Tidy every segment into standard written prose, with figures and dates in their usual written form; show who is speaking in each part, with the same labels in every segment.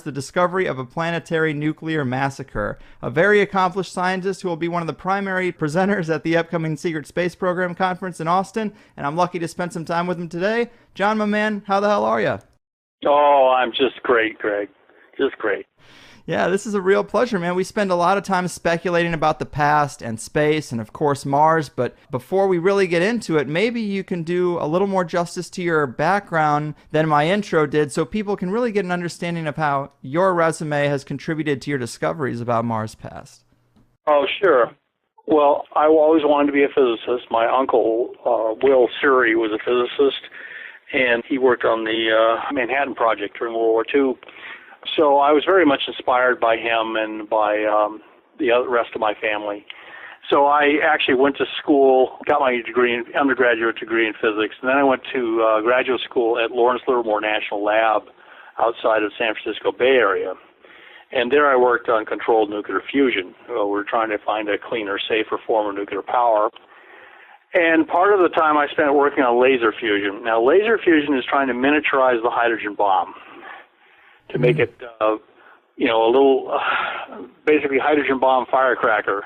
Speaker 1: the discovery of a planetary nuclear massacre. A very accomplished scientist who will be one of the primary presenters at the upcoming Secret Space Program conference in Austin, and I'm lucky to spend some time with him today. John, my man, how the hell are you?
Speaker 2: Oh, I'm just great, Greg. Just great.
Speaker 1: Yeah, this is a real pleasure, man. We spend a lot of time speculating about the past and space and, of course, Mars. But before we really get into it, maybe you can do a little more justice to your background than my intro did so people can really get an understanding of how your resume has contributed to your discoveries about Mars past.
Speaker 2: Oh, sure. Well, I always wanted to be a physicist. My uncle, Will Surrey, was a physicist, and he worked on the Manhattan Project during World War II. So I was very much inspired by him and by the rest of my family. So I actually went to school, got my undergraduate degree in physics, and then I went to graduate school at Lawrence Livermore National Lab outside of San Francisco Bay Area. And there I worked on controlled nuclear fusion. We're trying to find a cleaner, safer form of nuclear power. And part of the time I spent working on laser fusion. Now, laser fusion is trying to miniaturize the hydrogen bomb, to make it, a little, basically hydrogen bomb firecracker.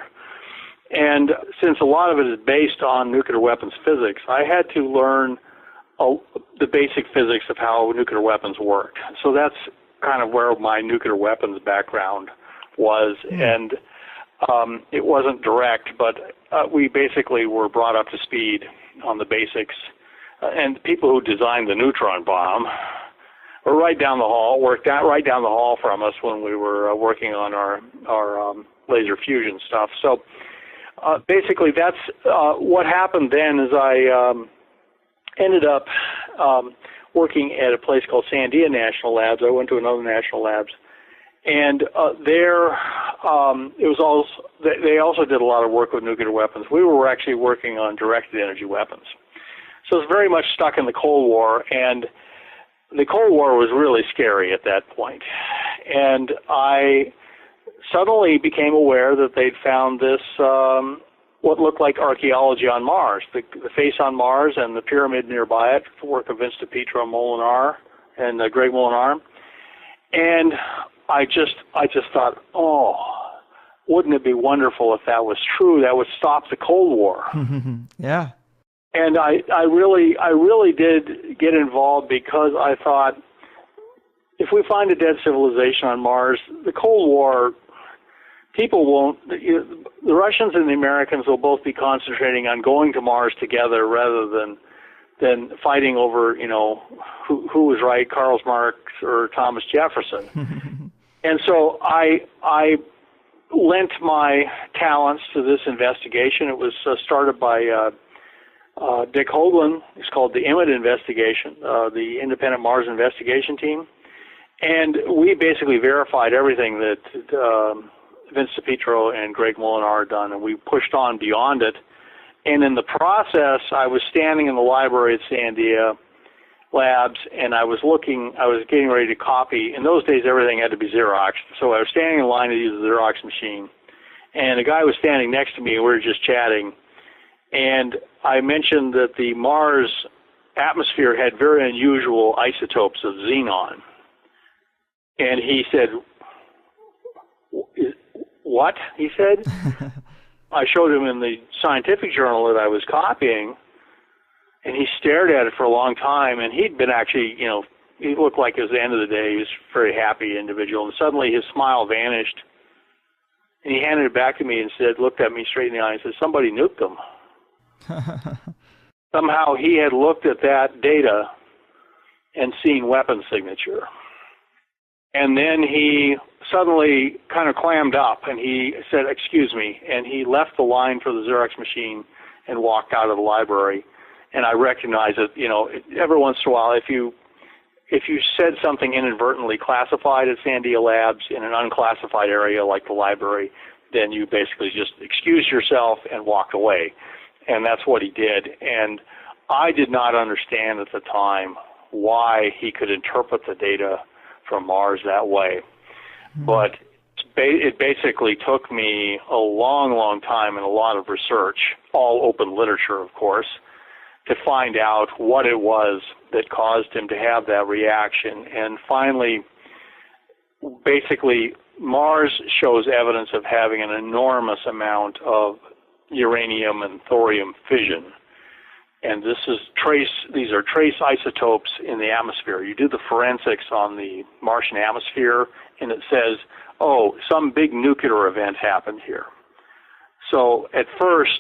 Speaker 2: And since a lot of it is based on nuclear weapons physics, I had to learn the basic physics of how nuclear weapons work. So that's kind of where my nuclear weapons background was. And it wasn't direct, but we basically were brought up to speed on the basics. And the people who designed the neutron bomb were right down the hall, worked out right down the hall from us when we were working on our laser fusion stuff. So basically that's what happened then is I ended up working at a place called Sandia National Labs. I went to another national labs. And there it was also, they also did a lot of work with nuclear weapons. We were actually working on directed energy weapons. So it's very much stuck in the Cold War, and the Cold War was really scary at that point. And I suddenly became aware that they'd found this, what looked like archaeology on Mars, the face on Mars and the pyramid nearby it, the work of Vince DiPietro Molinar and Greg Molinar. And I just thought, oh, wouldn't it be wonderful if that was true? That would stop the Cold War.
Speaker 1: Yeah.
Speaker 2: And I really did get involved because I thought, if we find a dead civilization on Mars, the Cold War, people won't, the Russians and the Americans will both be concentrating on going to Mars together rather than fighting over, who was right, Karl Marx or Thomas Jefferson. And so I lent my talents to this investigation. It was started by Dick Hoagland. It's called the IMID investigation, the Independent Mars Investigation Team. And we basically verified everything that Vince DiPietro and Greg Molinar had done, and we pushed on beyond it. And in the process, I was standing in the library at Sandia Labs, and I was getting ready to copy. In those days, everything had to be Xeroxed. So I was standing in line to use the Xerox machine, and a guy was standing next to me, and we were just chatting. And I mentioned that the Mars atmosphere had very unusual isotopes of xenon. And he said, "What?" he said. I showed him in the scientific journal that I was copying, and he stared at it for a long time. And he'd been actually, he looked like it was the end of the day. He was a very happy individual. And suddenly his smile vanished. And he handed it back to me and looked at me straight in the eye and said, "Somebody nuked them." Somehow he had looked at that data and seen weapon signature. And then he suddenly kind of clammed up and he said, "Excuse me," and he left the line for the Xerox machine and walked out of the library. And I recognized that, every once in a while, if you said something inadvertently classified at Sandia Labs in an unclassified area like the library, then you basically just excused yourself and walked away. And that's what he did. And I did not understand at the time why he could interpret the data from Mars that way. But it basically took me a long, long time and a lot of research, all open literature, of course, to find out what it was that caused him to have that reaction. And finally, basically, Mars shows evidence of having an enormous amount of uranium and thorium fission. And these are trace isotopes in the atmosphere. You do the forensics on the Martian atmosphere, and it says, oh, some big nuclear event happened here. So at first,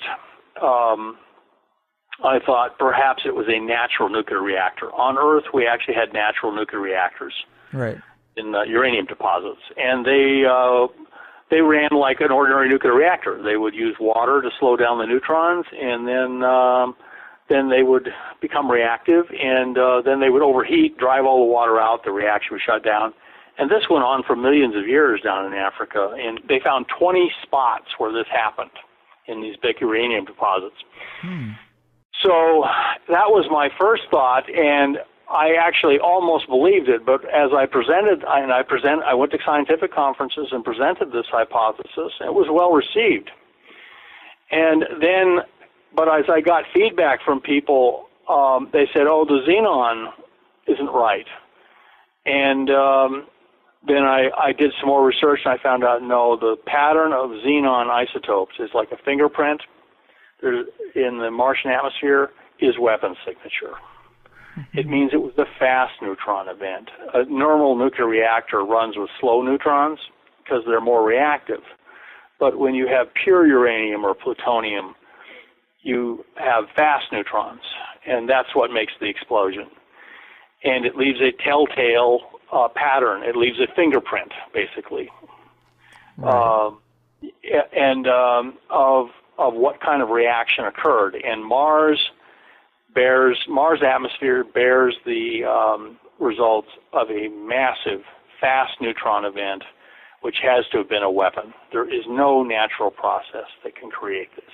Speaker 2: I thought perhaps it was a natural nuclear reactor. On Earth, we actually had natural nuclear reactors in uranium deposits, and they ran like an ordinary nuclear reactor. They would use water to slow down the neutrons, and then they would become reactive, and then they would overheat, drive all the water out, the reaction would shut down. And this went on for millions of years down in Africa, and they found 20 spots where this happened in these big uranium deposits. So that was my first thought, and I actually almost believed it, but as I went to scientific conferences and presented this hypothesis, it was well received. And then, but as I got feedback from people, they said, oh, the xenon isn't right. And then I did some more research, and I found out, no, the pattern of xenon isotopes is like a fingerprint in the Martian atmosphere is weapon signature. It means it was a fast neutron event. A normal nuclear reactor runs with slow neutrons because they're more reactive. But when you have pure uranium or plutonium, you have fast neutrons, and that's what makes the explosion. And it leaves a telltale pattern. It leaves a fingerprint, basically, of what kind of reaction occurred. And Mars atmosphere bears the results of a massive fast neutron event, which has to have been a weapon. There is no natural process that can create this.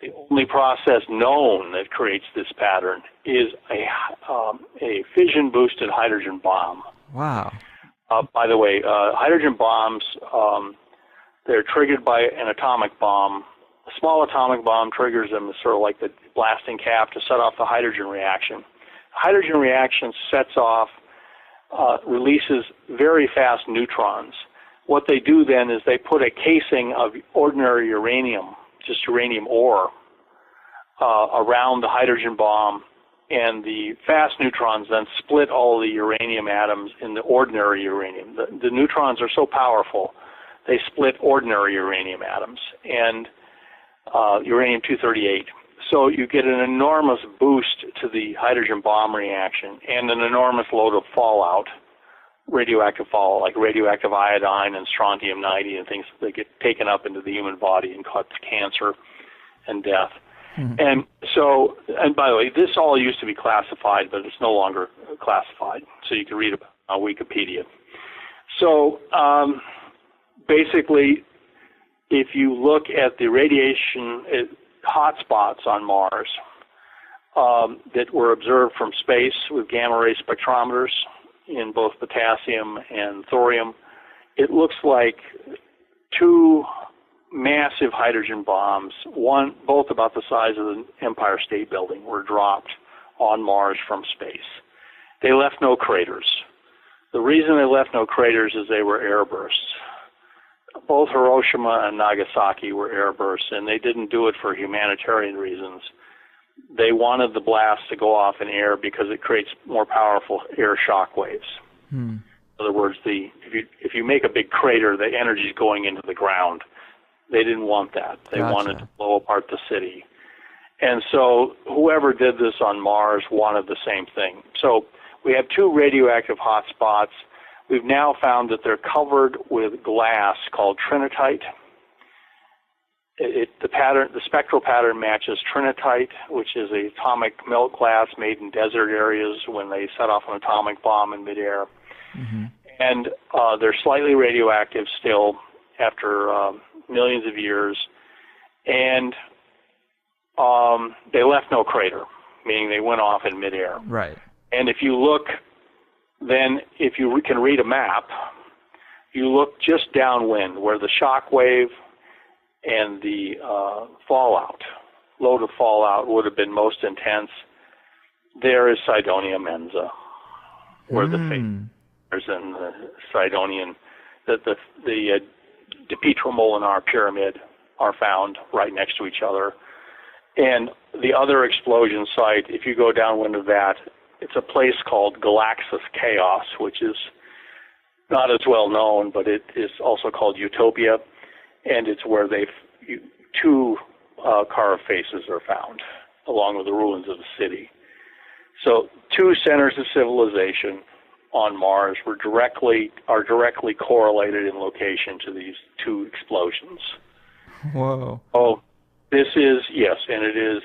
Speaker 2: The only process known that creates this pattern is a fission-boosted hydrogen bomb.
Speaker 1: Wow.
Speaker 2: By the way, hydrogen bombs, they're triggered by an atomic bomb. A small atomic bomb triggers them as sort of like the blasting cap to set off the hydrogen reaction. The hydrogen reaction sets off, releases very fast neutrons. What they do then is they put a casing of ordinary uranium, just uranium ore, around the hydrogen bomb, and the fast neutrons then split all the uranium atoms in the ordinary uranium. The neutrons are so powerful, they split ordinary uranium atoms, and uranium-238. So you get an enormous boost to the hydrogen bomb reaction and an enormous load of fallout, radioactive fallout, like radioactive iodine and strontium-90 and things that get taken up into the human body and cause cancer and death. And so, and by the way, this all used to be classified, but it's no longer classified. So you can read about it on Wikipedia. So basically, if you look at the radiation hotspots on Mars that were observed from space with gamma-ray spectrometers in both potassium and thorium, it looks like two massive hydrogen bombs, both about the size of the Empire State Building, were dropped on Mars from space. They left no craters. The reason they left no craters is they were airbursts. Both Hiroshima and Nagasaki were airbursts, and they didn't do it for humanitarian reasons. They wanted the blast to go off in air because it creates more powerful air shock waves. In other words, if you make a big crater, the energy is going into the ground. They didn't want that. They wanted to blow apart the city. And so whoever did this on Mars wanted the same thing. So we have two radioactive hotspots. We've now found that they're covered with glass called trinitite. The spectral pattern matches trinitite, which is an atomic melt glass made in desert areas when they set off an atomic bomb in midair. And they're slightly radioactive still after millions of years. And they left no crater, meaning they went off in midair.
Speaker 1: Right.
Speaker 2: And if you look, then if you can read a map, you look just downwind where the shock wave and the load of fallout would have been most intense. There is Cydonia Mensa, where the and the Sidonian, the Depetro-Molinar pyramid are found right next to each other. And the other explosion site, if you go downwind of that, it's a place called Galaxis Chaos, which is not as well known, but it is also called Utopia, and it's where two carved faces are found, along with the ruins of the city. So two centers of civilization on Mars are directly correlated in location to these two explosions.
Speaker 1: Whoa.
Speaker 2: Oh, this is, yes, and it is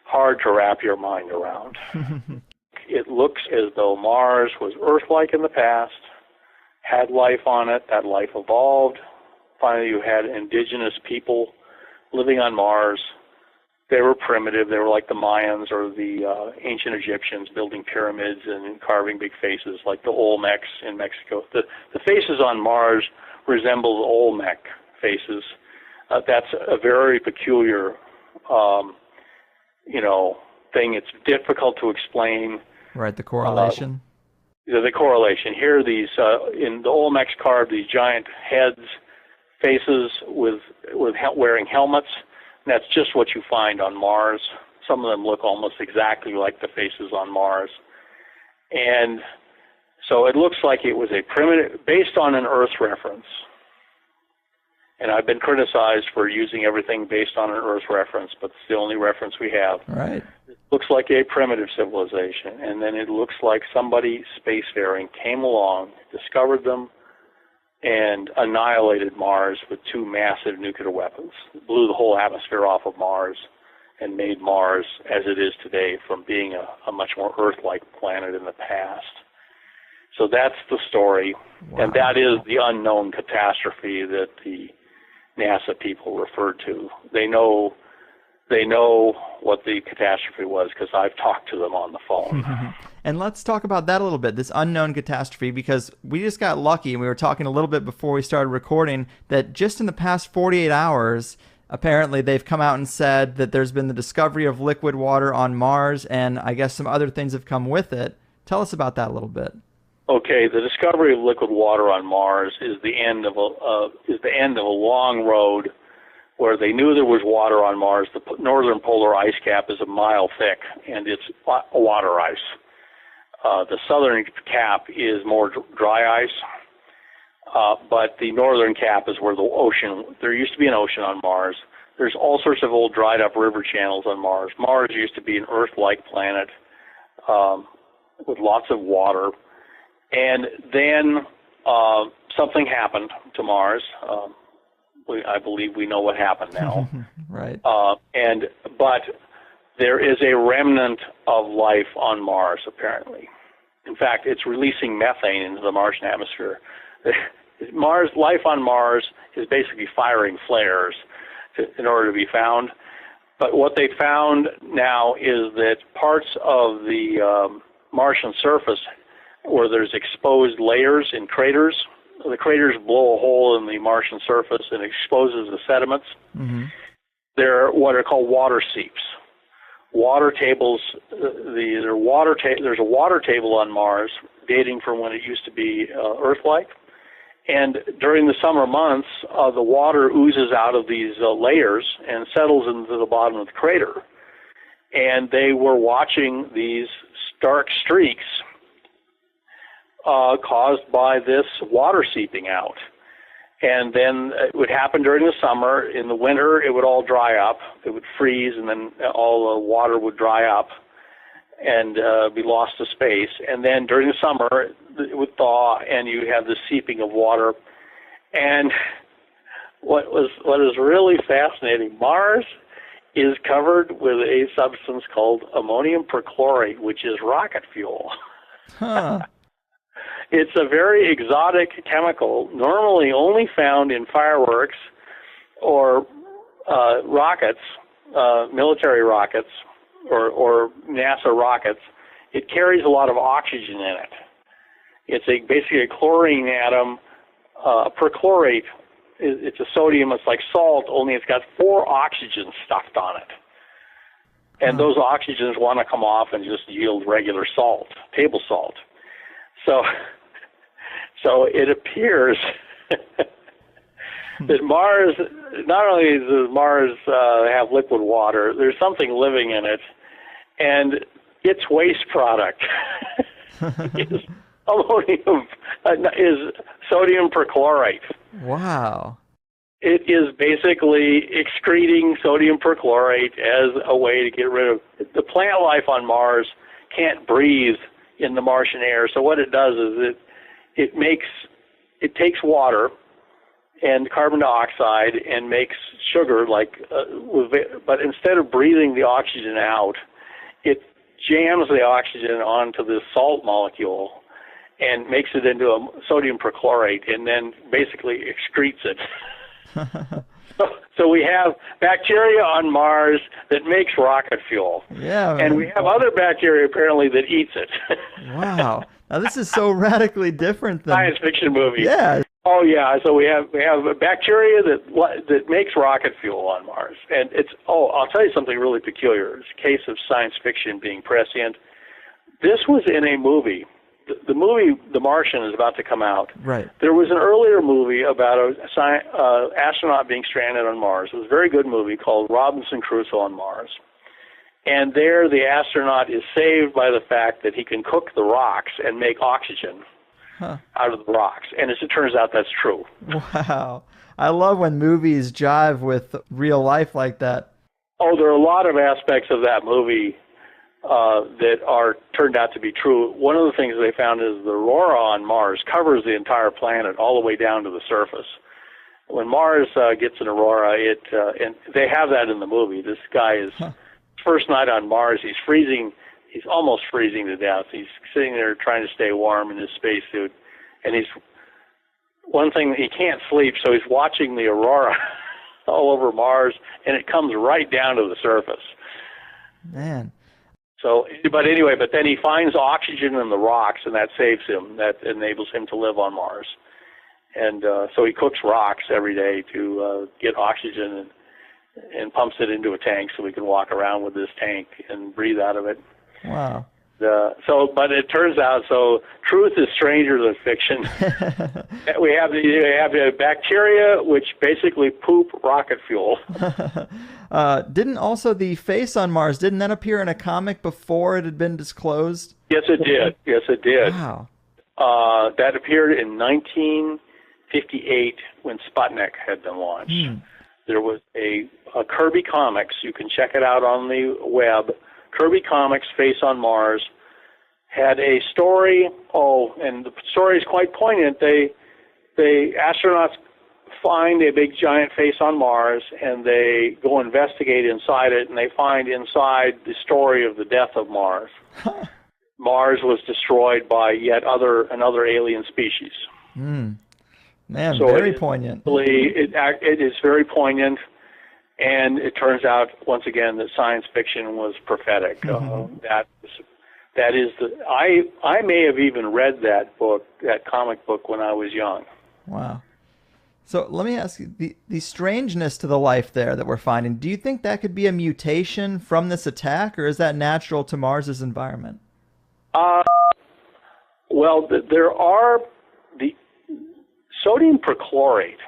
Speaker 2: hard to wrap your mind around. It looks as though Mars was Earth-like in the past, had life on it, that life evolved. Finally, you had indigenous people living on Mars. They were primitive. They were like the Mayans or the ancient Egyptians, building pyramids and carving big faces, like the Olmecs in Mexico. The faces on Mars resemble the Olmec faces. That's a very peculiar, thing. It's difficult to explain.
Speaker 1: Right, the correlation.
Speaker 2: The correlation. Here, in the Olmecs carved these giant heads, faces with wearing helmets. And that's just what you find on Mars. Some of them look almost exactly like the faces on Mars. And so it looks like it was a primitive, based on an Earth reference. And I've been criticized for using everything based on an Earth reference, but it's the only reference we have.
Speaker 1: Right.
Speaker 2: It looks like a primitive civilization, and then it looks like somebody spacefaring came along, discovered them, and annihilated Mars with two massive nuclear weapons. It blew the whole atmosphere off of Mars and made Mars as it is today from being a much more Earth-like planet in the past. So that's the story,
Speaker 1: Wow.
Speaker 2: and that is the unknown catastrophe that the NASA people referred to. They know what the catastrophe was because I've talked to them on the phone.
Speaker 1: And let's talk about that a little bit, this unknown catastrophe, because we just got lucky, and we were talking a little bit before we started recording, that just in the past 48 hours, apparently they've come out and said that there's been the discovery of liquid water on Mars, and I guess some other things have come with it. Tell us about that a little bit.
Speaker 2: Okay, the discovery of liquid water on Mars is the end of a long road where they knew there was water on Mars. The northern polar ice cap is a mile thick, and it's water ice. The southern cap is more dry ice, but the northern cap is where the ocean, there used to be an ocean on Mars. There's all sorts of old dried up river channels on Mars. Mars used to be an Earth-like planet with lots of water. And then something happened to Mars. I believe we know what happened now.
Speaker 1: Right.
Speaker 2: But there is a remnant of life on Mars, apparently. In fact, it's releasing methane into the Martian atmosphere. Life on Mars is basically firing flares in order to be found. But what they found now is that parts of the Martian surface where there's exposed layers in craters, the craters blow a hole in the Martian surface and exposes the sediments. Mm-hmm. They're what are called water seeps. Water tables. There's a water table on Mars dating from when it used to be Earth-like. And during the summer months, the water oozes out of these layers and settles into the bottom of the crater. And they were watching these dark streaks caused by this water seeping out. And then it would happen during the summer. In the winter, it would all dry up. It would freeze, and then all the water would dry up and be lost to space. And then during the summer, it would thaw, and you have the seeping of water. And what is really fascinating, Mars is covered with a substance called ammonium perchlorate, which is rocket fuel.
Speaker 1: Huh.
Speaker 2: It's a very exotic chemical, normally only found in fireworks or rockets, military rockets, or NASA rockets. It carries a lot of oxygen in it. It's basically a chlorine atom. Perchlorate, it's a sodium, it's like salt, only it's got 4 oxygens stuffed on it. And those oxygens want to come off and just yield regular salt, table salt. So So it appears that Mars, not only does Mars have liquid water, there's something living in it, and its waste product is ammonium, is sodium perchlorate.
Speaker 1: Wow.
Speaker 2: It is basically excreting sodium perchlorate as a way to get rid of the plant life on Mars. Can't breathe in the Martian air, so what it does is it takes water and carbon dioxide and makes sugar, but instead of breathing the oxygen out, it jams the oxygen onto this salt molecule and makes it into a sodium perchlorate, and then basically excretes it. So we have bacteria on Mars that makes rocket fuel.
Speaker 1: Yeah,
Speaker 2: and we have other bacteria apparently that eats it.
Speaker 1: Wow. Now this is so radically different than
Speaker 2: science fiction movie.
Speaker 1: Yeah.
Speaker 2: Oh yeah. So we have a bacteria that makes rocket fuel on Mars, and I'll tell you something really peculiar. It's a case of science fiction being prescient. This was in a movie. The movie The Martian is about to come out.
Speaker 1: Right. There
Speaker 2: was an earlier movie about an astronaut being stranded on Mars. It was a very good movie called Robinson Crusoe on Mars. And there the astronaut is saved by the fact that he can cook the rocks and make oxygen out of the rocks. And as it turns out, that's true.
Speaker 1: Wow. I love when movies jive with real life like that.
Speaker 2: Oh, there are a lot of aspects of that movie that are turned out to be true. One of the things they found is the aurora on Mars covers the entire planet all the way down to the surface. When Mars gets an aurora, and they have that in the movie. This guy is first night on Mars. He's freezing. He's almost freezing to death. He's sitting there trying to stay warm in his spacesuit, and he can't sleep, so he's watching the aurora all over Mars, and it comes right down to the surface.
Speaker 1: Man.
Speaker 2: So, but then he finds oxygen in the rocks, and that saves him. That enables him to live on Mars. And so he cooks rocks every day to get oxygen and pumps it into a tank so he can walk around with this tank and breathe out of it.
Speaker 1: Wow.
Speaker 2: But it turns out, truth is stranger than fiction. we have the bacteria which basically poop rocket fuel.
Speaker 1: Didn't also the face on Mars, didn't that appear in a comic before it had been disclosed?
Speaker 2: Yes, it did. Yes, it did.
Speaker 1: Wow.
Speaker 2: That appeared in 1958 when Sputnik had been launched. There was a Kirby Comics. You can check it out on the web. Kirby Comics, Face on Mars, had a story. And the story is quite poignant. The astronauts find a big giant face on Mars, and they go investigate inside it, and they find inside the story of the death of Mars. Mars was destroyed by another alien species.
Speaker 1: Man, so very poignant.
Speaker 2: It is very poignant. And it turns out, once again, that science fiction was prophetic. That is I may have even read that comic book, when I was young.
Speaker 1: Wow. So let me ask you, the strangeness to the life there that we're finding, do you think that could be a mutation from this attack, or is that natural to Mars's environment?
Speaker 2: Well, the sodium perchlorate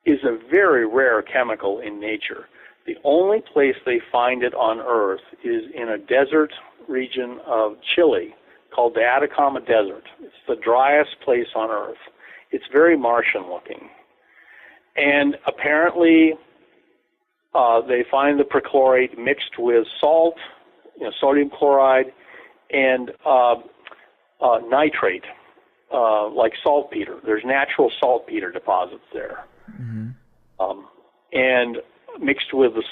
Speaker 2: is a very rare chemical in nature. The only place they find it on Earth is in a desert region of Chile called the Atacama Desert. It's the driest place on Earth. It's very Martian looking. And apparently they find the perchlorate mixed with salt, sodium chloride, and nitrate, like saltpeter. There's natural saltpeter deposits there. And mixed with the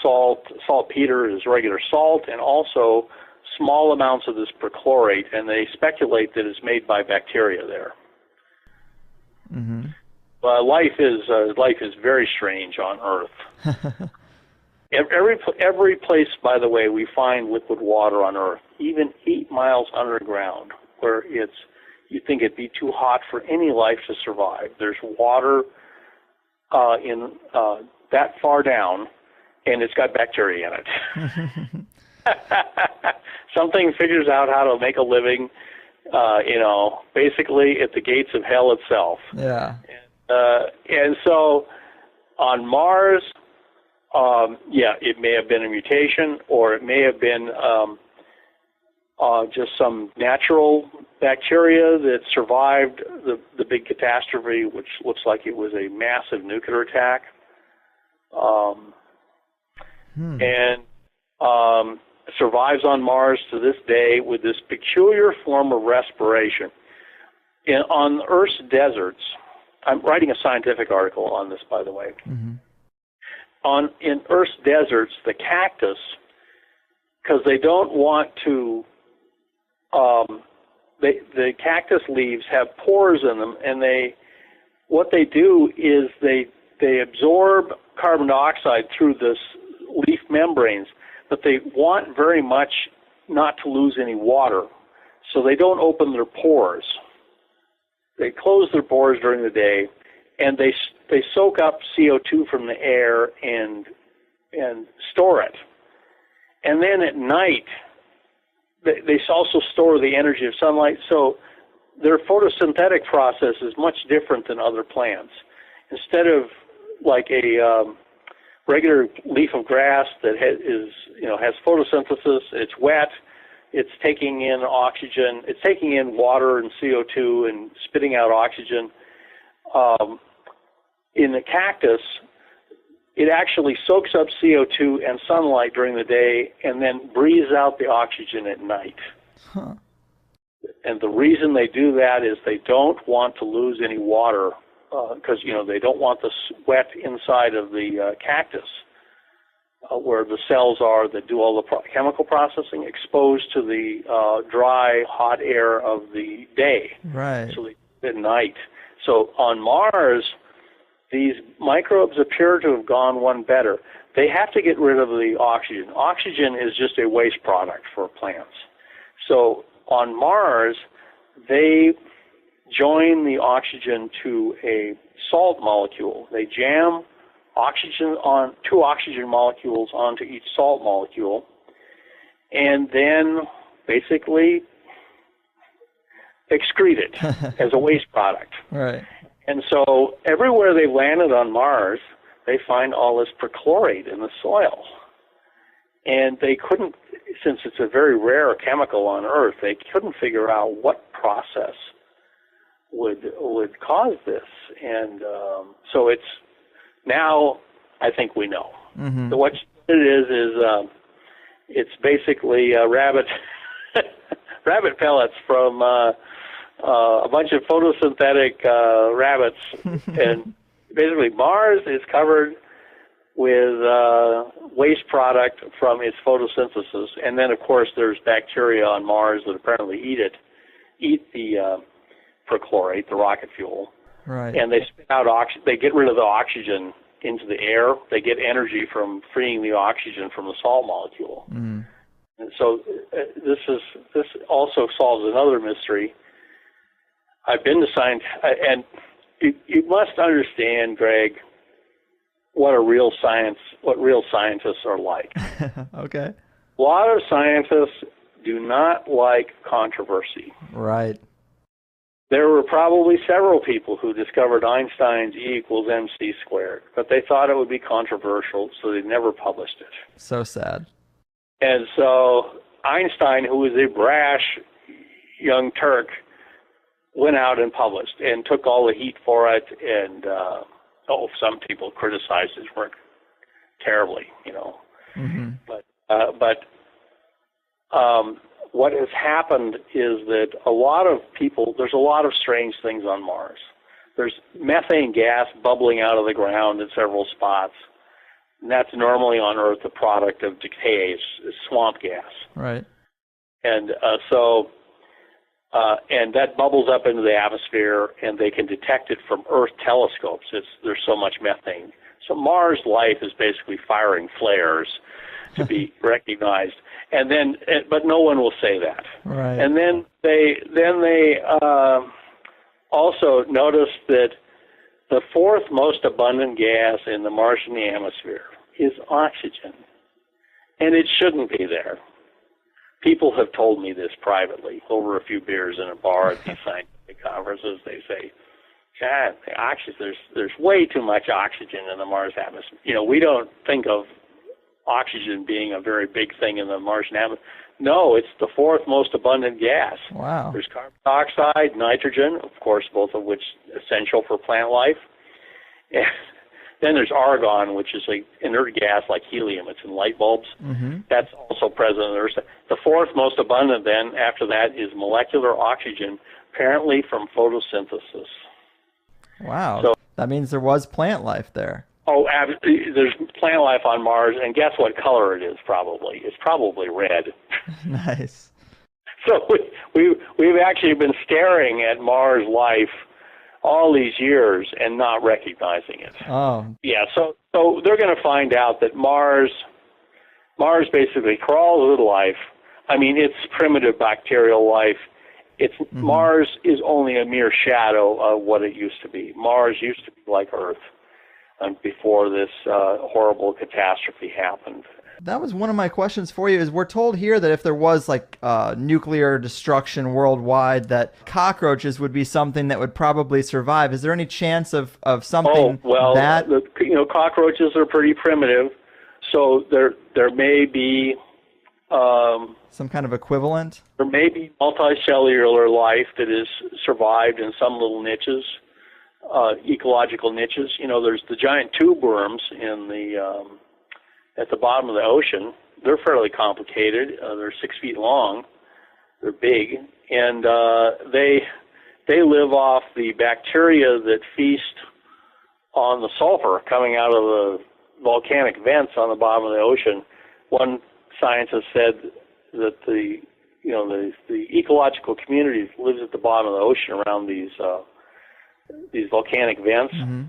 Speaker 2: saltpeter is regular salt, and also small amounts of this perchlorate, and they speculate that it's made by bacteria there. Life is very strange on Earth. Every place, by the way, we find liquid water on Earth, even 8 miles underground, where you think it'd be too hot for any life to survive. There's water in that far down, and it's got bacteria in it. Something figures out how to make a living, basically at the gates of hell itself.
Speaker 1: Yeah.
Speaker 2: And so on Mars, it may have been a mutation, or it may have been just some natural bacteria that survived the big catastrophe, which looks like it was a massive nuclear attack. And survives on Mars to this day with this peculiar form of respiration. On Earth's deserts, I'm writing a scientific article on this, by the way. In Earth's deserts, the cactus, because they don't want to, the cactus leaves have pores in them, and what they do is they absorb carbon dioxide through this leaf membranes, but they want very much not to lose any water, so they don't open their pores. They close their pores during the day, and they soak up CO2 from the air and store it. And then at night, they also store the energy of sunlight, so their photosynthetic process is much different than other plants. Instead of like a regular leaf of grass that has photosynthesis, it's wet, it's taking in oxygen, it's taking in water and CO2 and spitting out oxygen. In the cactus, it actually soaks up CO2 and sunlight during the day and then breathes out the oxygen at night. And the reason they do that is they don't want to lose any water, because they don't want the sweat inside of the cactus, where the cells are that do all the chemical processing, exposed to the dry, hot air of the day.
Speaker 1: Right.
Speaker 2: So at night. So on Mars, these microbes appear to have gone one better. They have to get rid of the oxygen. Oxygen is just a waste product for plants. So on Mars, they join the oxygen to a salt molecule. They jam two oxygen molecules onto each salt molecule, and then basically excrete it as a waste product.
Speaker 1: Right.
Speaker 2: And so everywhere they've landed on Mars, they find all this perchlorate in the soil. And they couldn't, since it's a very rare chemical on Earth, they couldn't figure out what process would cause this. And so it's now, I think we know. So what it is it's basically rabbit pellets from a bunch of photosynthetic rabbits. And basically Mars is covered with waste product from its photosynthesis. And then, of course, there's bacteria on Mars that apparently eat the perchlorate, the rocket fuel.
Speaker 1: Right.
Speaker 2: And they spit out they get rid of the oxygen into the air. They get energy from freeing the oxygen from the salt molecule. And so this also solves another mystery. I've been to science, and you must understand, Greg, what real scientists are like.
Speaker 1: Okay.
Speaker 2: A lot of scientists do not like controversy.
Speaker 1: Right.
Speaker 2: There were probably several people who discovered Einstein's E equals mc squared, but they thought it would be controversial, so they never published it.
Speaker 1: So sad.
Speaker 2: And so Einstein, who was a brash young Turk, went out and published and took all the heat for it. And some people criticized his work terribly, But what has happened is that there's a lot of strange things on Mars. There's methane gas bubbling out of the ground in several spots. And that's normally on Earth a product of decay, it's swamp gas.
Speaker 1: Right.
Speaker 2: And and that bubbles up into the atmosphere, and they can detect it from Earth telescopes. There's so much methane. So Mars life is basically firing flares to be recognized. And then, but no one will say that.
Speaker 1: Right.
Speaker 2: And then they also noticed that the fourth most abundant gas in the Martian atmosphere is oxygen, and it shouldn't be there. people have told me this privately over a few beers in a bar at these scientific conferences. They say, God, the oxygen, there's way too much oxygen in the Mars atmosphere. You know, we don't think of oxygen being a very big thing in the Martian atmosphere. No, it's the fourth most abundant gas.
Speaker 1: Wow.
Speaker 2: There's carbon dioxide, nitrogen, of course, both of which essential for plant life. And then there's argon, which is an inert gas like helium. It's in light bulbs. Mm-hmm. That's also present in Earth. The fourth most abundant then, after that, is molecular oxygen, apparently from photosynthesis.
Speaker 1: Wow. So that means there was plant life there.
Speaker 2: Oh, there's plant life on Mars, and guess what color it is probably? It's probably red.
Speaker 1: Nice.
Speaker 2: So we've actually been staring at Mars life all these years and not recognizing it.
Speaker 1: Oh.
Speaker 2: Yeah, so they're going to find out that Mars basically crawls with life. I mean, it's primitive bacterial life. Mars is only a mere shadow of what it used to be. Mars used to be like Earth before this horrible catastrophe happened.
Speaker 1: That was one of my questions for you. Is we're told here that if there was like nuclear destruction worldwide, that cockroaches would be something that would probably survive. Is there any chance of something that?
Speaker 2: Cockroaches are pretty primitive, so there may be
Speaker 1: some kind of equivalent.
Speaker 2: There may be multicellular life that has survived in some little niches, ecological niches. You know, there's the giant tube worms at the bottom of the ocean. They're fairly complicated. They're 6 feet long. They're big, and they live off the bacteria that feast on the sulfur coming out of the volcanic vents on the bottom of the ocean. One scientist said that the ecological community that lives at the bottom of the ocean around these volcanic vents. Mm-hmm.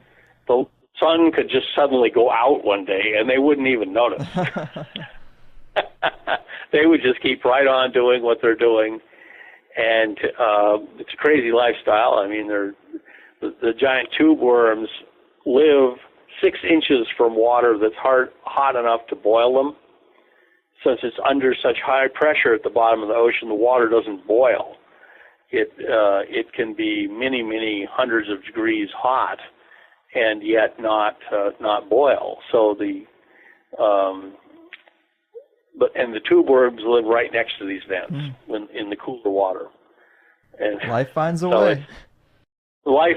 Speaker 2: The sun could just suddenly go out one day and they wouldn't even notice. They would just keep right on doing what they're doing, and it's a crazy lifestyle. I mean, the giant tube worms live 6 inches from water that's hot enough to boil them. Since it's under such high pressure at the bottom of the ocean, the water doesn't boil. It can be many, many hundreds of degrees hot, and yet not boil. So the tube worms live right next to these vents in the cooler water. And
Speaker 1: life finds a way.
Speaker 2: Life,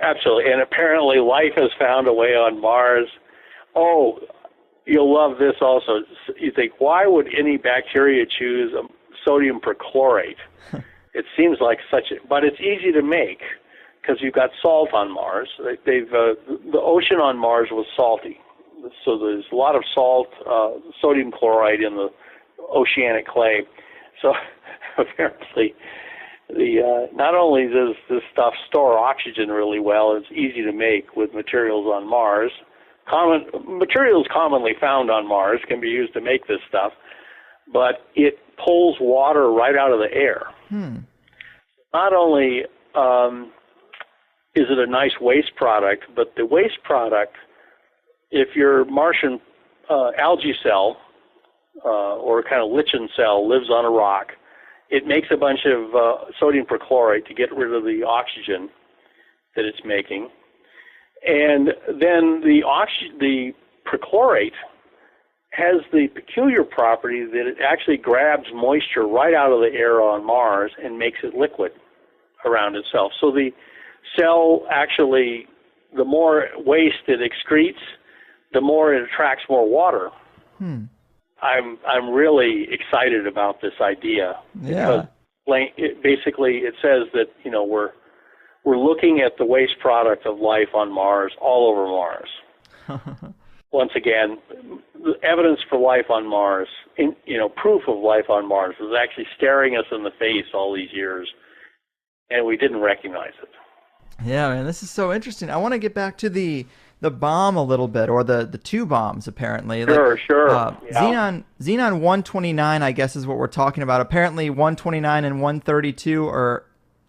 Speaker 2: absolutely, and apparently life has found a way on Mars. Oh, you'll love this also. You think, why would any bacteria choose sodium perchlorate? It seems like but it's easy to make because you've got salt on Mars. The ocean on Mars was salty, so there's a lot of salt, sodium chloride in the oceanic clay. So apparently, not only does this stuff store oxygen really well, it's easy to make with materials on Mars. Materials commonly found on Mars can be used to make this stuff, but it pulls water right out of the air. Not only is it a nice waste product, but the waste product, if your Martian algae cell or kind of lichen cell lives on a rock, it makes a bunch of sodium perchlorate to get rid of the oxygen that it's making. And then the perchlorate has the peculiar property that it actually grabs moisture right out of the air on Mars and makes it liquid around itself. So the cell actually, the more waste it excretes, the more it attracts more water. I'm really excited about this idea.
Speaker 1: Yeah.
Speaker 2: It says that, you know, we're looking at the waste product of life on Mars, all over Mars. Once again, the evidence for life on Mars, proof of life on Mars is actually staring us in the face all these years, and we didn't recognize it.
Speaker 1: Yeah, man, this is so interesting. I want to get back to the bomb a little bit, or the two bombs, apparently.
Speaker 2: Sure.
Speaker 1: Yeah. Xenon 129, I guess, is what we're talking about. Apparently 129 and 132 are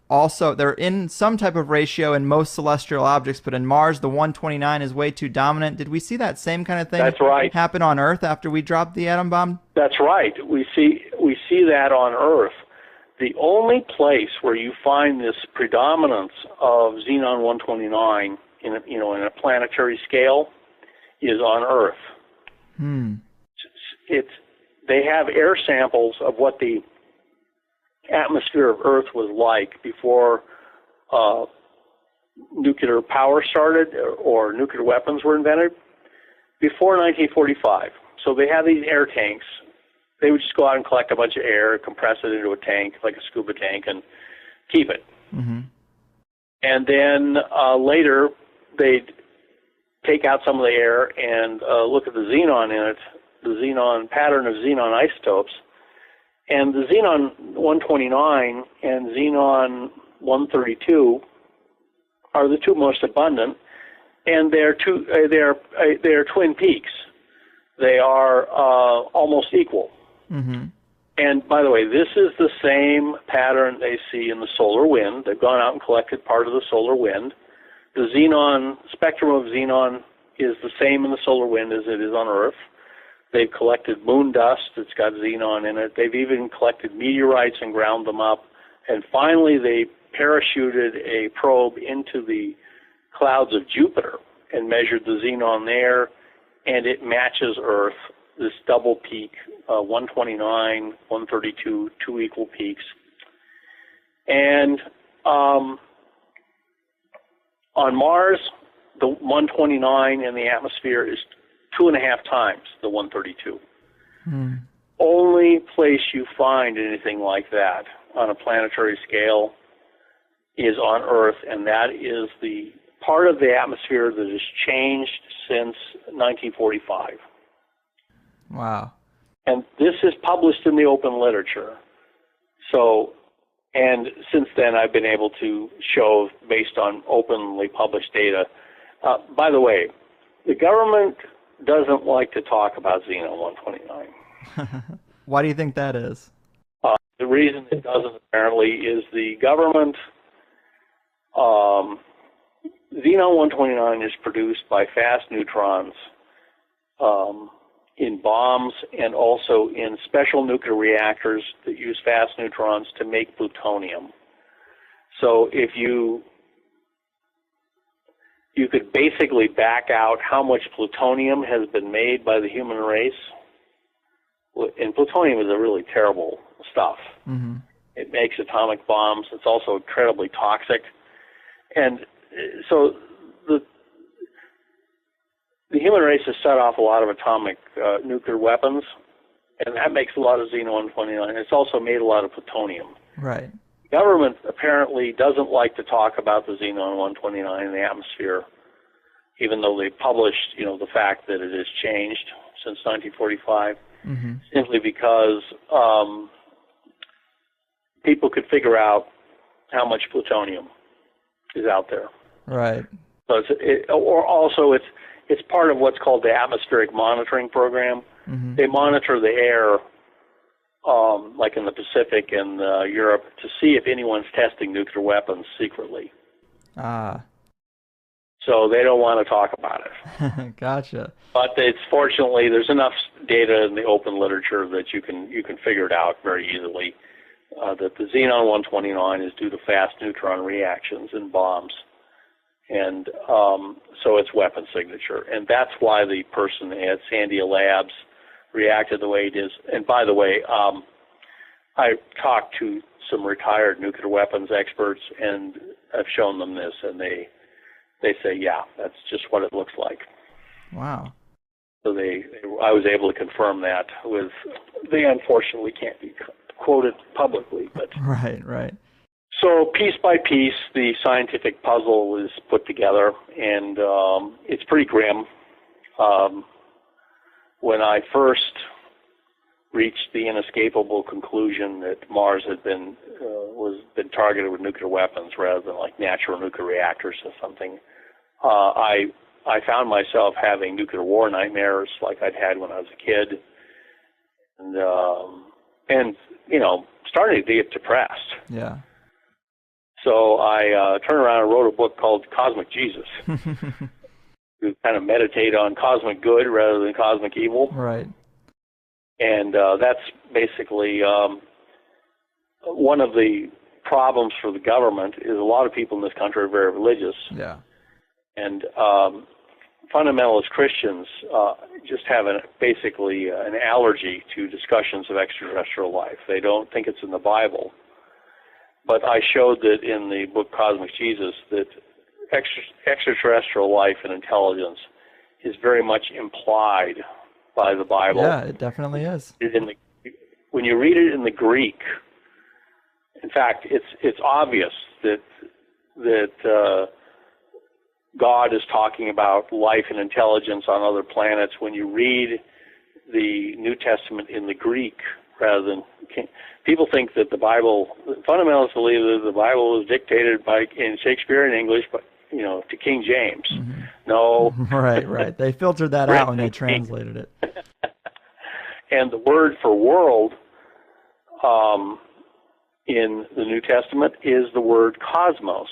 Speaker 1: also they're in some type of ratio in most celestial objects, but in Mars, the 129 is way too dominant. Did we see that same kind of thing
Speaker 2: That's right.
Speaker 1: happen on Earth after we dropped the atom bomb?
Speaker 2: That's right. We see that on Earth. The only place where you find this predominance of xenon 129 in a planetary scale is on Earth. They have air samples of what the atmosphere of Earth was like before nuclear power started or nuclear weapons were invented, before 1945. So they have these air tanks. They would just go out and collect a bunch of air, compress it into a tank, like a scuba tank, and keep it. And then later, they'd take out some of the air and look at the xenon in it, the xenon pattern of xenon isotopes. And the xenon 129 and xenon 132 are the two most abundant, and they're twin peaks. They are almost equal. And by the way, this is the same pattern they see in the solar wind. They've gone out and collected part of the solar wind. The xenon spectrum of xenon is the same in the solar wind as it is on Earth. They've collected moon dust that's got xenon in it. They've even collected meteorites and ground them up. And finally, they parachuted a probe into the clouds of Jupiter and measured the xenon there, and it matches Earth, this double peak, 129, 132, two equal peaks. And on Mars, the 129 in the atmosphere is 2.5 times the 132. Only place you find anything like that on a planetary scale is on Earth, and that is the part of the atmosphere that has changed since 1945.
Speaker 1: Wow.
Speaker 2: And this is published in the open literature. So, and since then I've been able to show, based on openly published data. By the way, the government doesn't like to talk about xenon 129.
Speaker 1: Why do you think that is?
Speaker 2: The reason it doesn't, apparently, is the government, xenon 129 is produced by fast neutrons in bombs and also in special nuclear reactors that use fast neutrons to make plutonium. So if you could basically back out how much plutonium has been made by the human race. And plutonium is a really terrible stuff. It makes atomic bombs. It's also incredibly toxic. And so the human race has set off a lot of atomic nuclear weapons, and that makes a lot of xenon 129. It's also made a lot of plutonium.
Speaker 1: Right.
Speaker 2: The government apparently doesn't like to talk about the xenon 129 in the atmosphere, even though they published, the fact that it has changed since 1945, simply because people could figure out how much plutonium is out there.
Speaker 1: Right.
Speaker 2: So it's part of what's called the atmospheric monitoring program. They monitor the air, like in the Pacific and Europe, to see if anyone's testing nuclear weapons secretly. So they don't want to talk about it.
Speaker 1: Gotcha.
Speaker 2: But fortunately there's enough data in the open literature that you can figure it out very easily. That the xenon 129 is due to fast neutron reactions in bombs. And so it's weapon signature. And that's why the person at Sandia Labs reacted the way it is. And by the way, I talked to some retired nuclear weapons experts, and I've shown them this, and they say, yeah, that's just what it looks like.
Speaker 1: Wow.
Speaker 2: So I was able to confirm that with, they unfortunately can't be quoted publicly, but
Speaker 1: Right.
Speaker 2: So piece by piece, the scientific puzzle is put together, and it's pretty grim. When I first reached the inescapable conclusion that Mars had been targeted with nuclear weapons rather than like natural nuclear reactors or something, I found myself having nuclear war nightmares like I'd had when I was a kid, and starting to get depressed.
Speaker 1: Yeah.
Speaker 2: So I turned around and wrote a book called Cosmic Jesus to kind of meditate on cosmic good rather than cosmic evil.
Speaker 1: Right.
Speaker 2: And that's basically one of the problems for the government is a lot of people in this country are very religious.
Speaker 1: Yeah.
Speaker 2: And fundamentalist Christians just have basically an allergy to discussions of extraterrestrial life. They don't think it's in the Bible. But I showed that in the book Cosmic Jesus that extraterrestrial life and intelligence is very much implied by the Bible.
Speaker 1: Yeah, it definitely is.
Speaker 2: When you read it in the Greek, in fact, it's obvious that God is talking about life and intelligence on other planets. When you read the New Testament in the Greek rather than people think that the Bible, fundamentalists believe that the Bible was dictated in Shakespearean English, but to King James.
Speaker 1: Mm-hmm.
Speaker 2: No.
Speaker 1: Right. They filtered that out when they translated it.
Speaker 2: And the word for world in the New Testament is the word cosmos.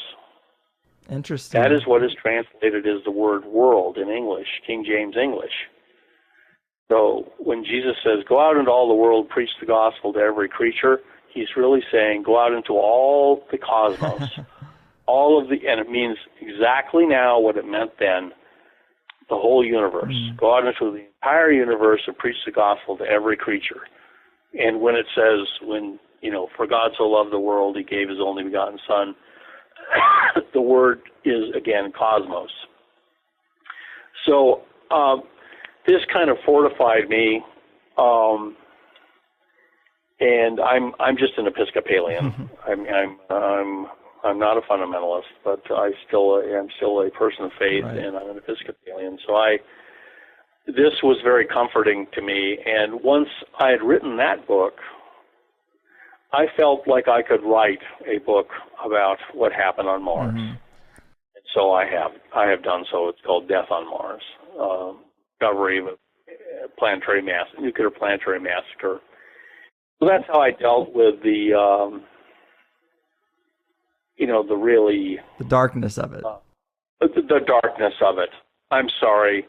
Speaker 1: Interesting.
Speaker 2: That is what is translated as the word world in English, King James English. So when Jesus says, go out into all the world, preach the gospel to every creature, he's really saying, go out into all the cosmos. And it means exactly now what it meant then, the whole universe. Go out into the entire universe and preach the gospel to every creature. And when it says, for God so loved the world, he gave his only begotten Son, the word is, again, cosmos. So this kind of fortified me, and I'm just an Episcopalian. I'm not a fundamentalist, but I'm still a person of faith, right. And I'm an Episcopalian. So this was very comforting to me. And once I had written that book, I felt like I could write a book about what happened on Mars. Mm-hmm. And so I have done so. It's called Death on Mars, discovery of a nuclear planetary massacre. So that's how I dealt with the
Speaker 1: darkness of it.
Speaker 2: The darkness of it. I'm sorry.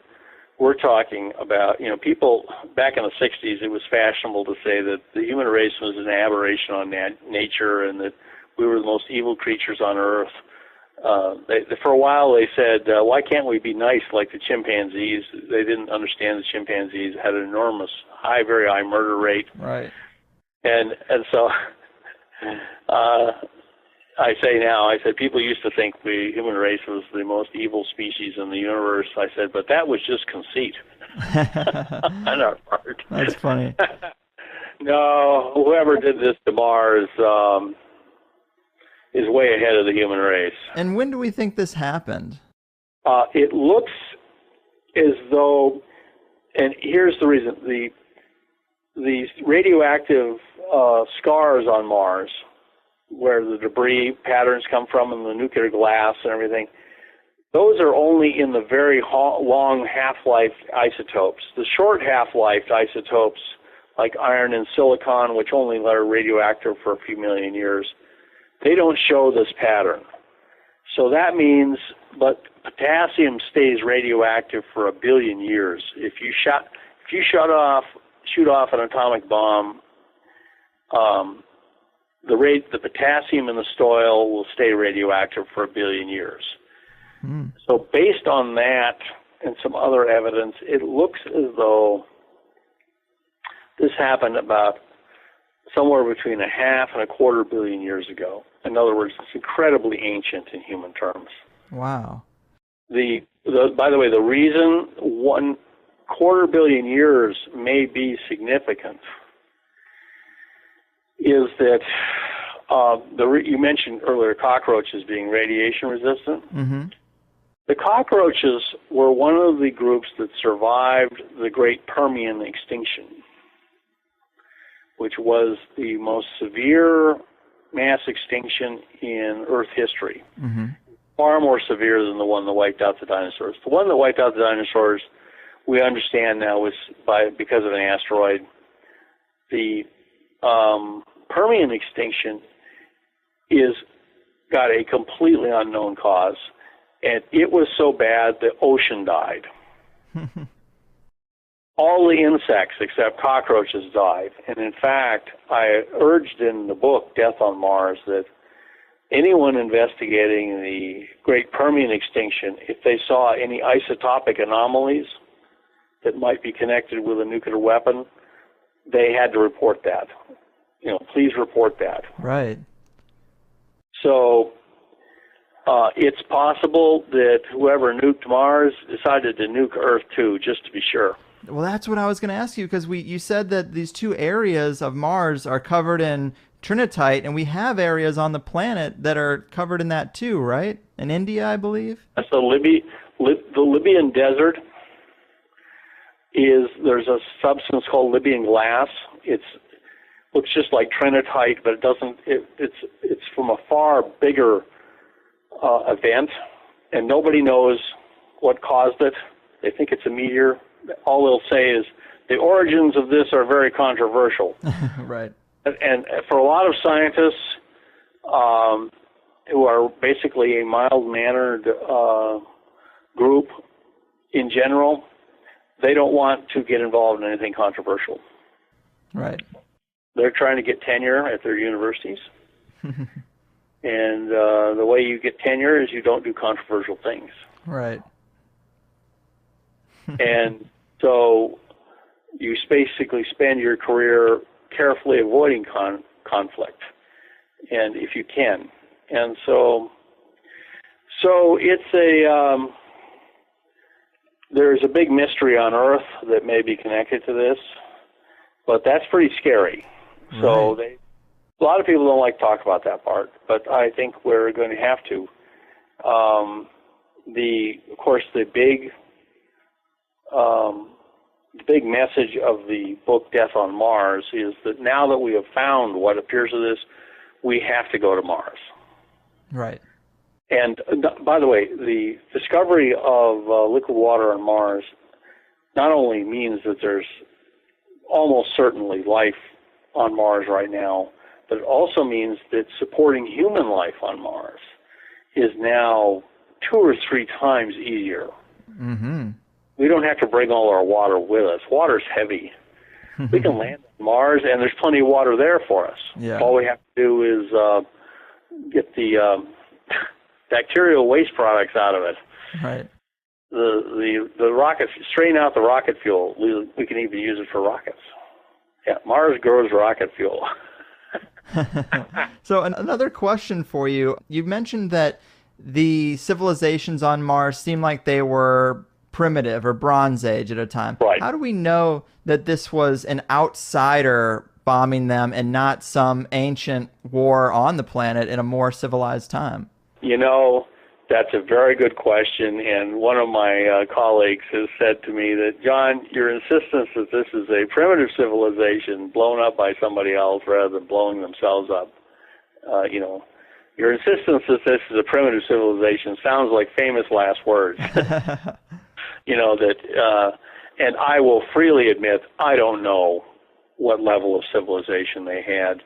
Speaker 2: We're talking about, people back in the 60s, it was fashionable to say that the human race was an aberration on nature and that we were the most evil creatures on Earth. For a while they said, why can't we be nice like the chimpanzees? They didn't understand the chimpanzees had an enormous, very high murder rate.
Speaker 1: Right.
Speaker 2: And so I said, people used to think the human race was the most evil species in the universe. I said, but that was just conceit on our part.
Speaker 1: That's funny.
Speaker 2: No, whoever did this to Mars is way ahead of the human race.
Speaker 1: And when do we think this happened?
Speaker 2: It looks as though, and here's the reason, the radioactive scars on Mars, where the debris patterns come from and the nuclear glass and everything, those are only in the very long half-life isotopes. The short half-life isotopes, like iron and silicon, which only are radioactive for a few million years, they don't show this pattern. So that means, but potassium stays radioactive for 1 billion years. If you shoot off an atomic bomb, the potassium in the soil will stay radioactive for 1 billion years. So based on that and some other evidence, it looks as though this happened about somewhere between 1/2 and 1/4 billion years ago. In other words, it's incredibly ancient in human terms.
Speaker 1: Wow.
Speaker 2: By the way, the reason 1/4 billion years may be significant is that you mentioned earlier cockroaches being radiation resistant. Mm-hmm. The cockroaches were one of the groups that survived the Great Permian extinction, which was the most severe mass extinction in Earth history. Mm-hmm. Far more severe than the one that wiped out the dinosaurs. The one that wiped out the dinosaurs, we understand now, was because of an asteroid. The Permian extinction is got a completely unknown cause, and it was so bad the ocean died. All the insects except cockroaches died. And in fact, I urged in the book, Death on Mars, that anyone investigating the Great Permian extinction, if they saw any isotopic anomalies that might be connected with a nuclear weapon, they had to report that. Please report that.
Speaker 1: Right.
Speaker 2: So it's possible that whoever nuked Mars decided to nuke Earth too, just to be sure.
Speaker 1: Well, that's what I was going to ask you, because you said that these two areas of Mars are covered in trinitite, and we have areas on the planet that are covered in that too, right? In India, I believe.
Speaker 2: That's the Libyan desert. There's a substance called Libyan glass. Looks just like trinitite, but it doesn't. It's from a far bigger event, and nobody knows what caused it. They think it's a meteor. All they'll say is the origins of this are very controversial.
Speaker 1: Right.
Speaker 2: And for a lot of scientists who are basically a mild-mannered group in general, they don't want to get involved in anything controversial.
Speaker 1: Right.
Speaker 2: They're trying to get tenure at their universities. And the way you get tenure is you don't do controversial things.
Speaker 1: Right.
Speaker 2: And so you basically spend your career carefully avoiding conflict, and if you can. And so it's there's a big mystery on Earth that may be connected to this, but that's pretty scary. Right. So a lot of people don't like to talk about that part, but I think we're going to have to. Of course, the big message of the book Death on Mars is that now that we have found what appears to this, we have to go to Mars.
Speaker 1: Right.
Speaker 2: And by the way, the discovery of liquid water on Mars not only means that there's almost certainly life on Mars right now, but it also means that supporting human life on Mars is now 2 or 3 times easier. Mm-hmm. We don't have to bring all our water with us. Water's heavy. We can land on Mars, and there's plenty of water there for us.
Speaker 1: Yeah.
Speaker 2: All we have to do is get the bacterial waste products out of it.
Speaker 1: Right.
Speaker 2: The rockets, strain out the rocket fuel. We can even use it for rockets. Yeah, Mars grows rocket fuel.
Speaker 1: So another question for you. You mentioned that the civilizations on Mars seem like they were primitive or Bronze Age at a time.
Speaker 2: Right.
Speaker 1: How do we know that this was an outsider bombing them and not some ancient war on the planet in a more civilized time?
Speaker 2: That's a very good question, and one of my colleagues has said to me that, John, your insistence that this is a primitive civilization blown up by somebody else rather than blowing themselves up, your insistence that this is a primitive civilization sounds like famous last words. And I will freely admit, I don't know what level of civilization they had.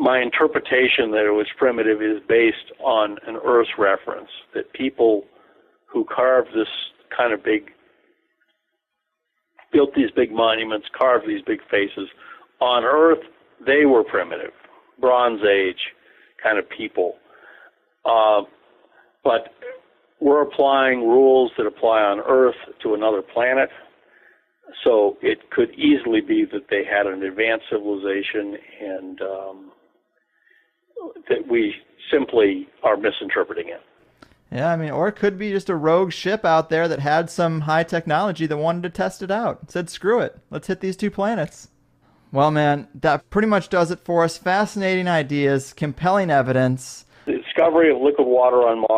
Speaker 2: My interpretation that it was primitive is based on an Earth reference, that people who carved this kind of built these big monuments, carved these big faces, on Earth, they were primitive, Bronze Age kind of people. But we're applying rules that apply on Earth to another planet, so it could easily be that they had an advanced civilization and that we simply are misinterpreting it.
Speaker 1: Yeah, or it could be just a rogue ship out there that had some high technology that wanted to test it out. Said, screw it, let's hit these 2 planets. Well, man, that pretty much does it for us. Fascinating ideas, compelling evidence.
Speaker 2: The discovery of liquid water on Mars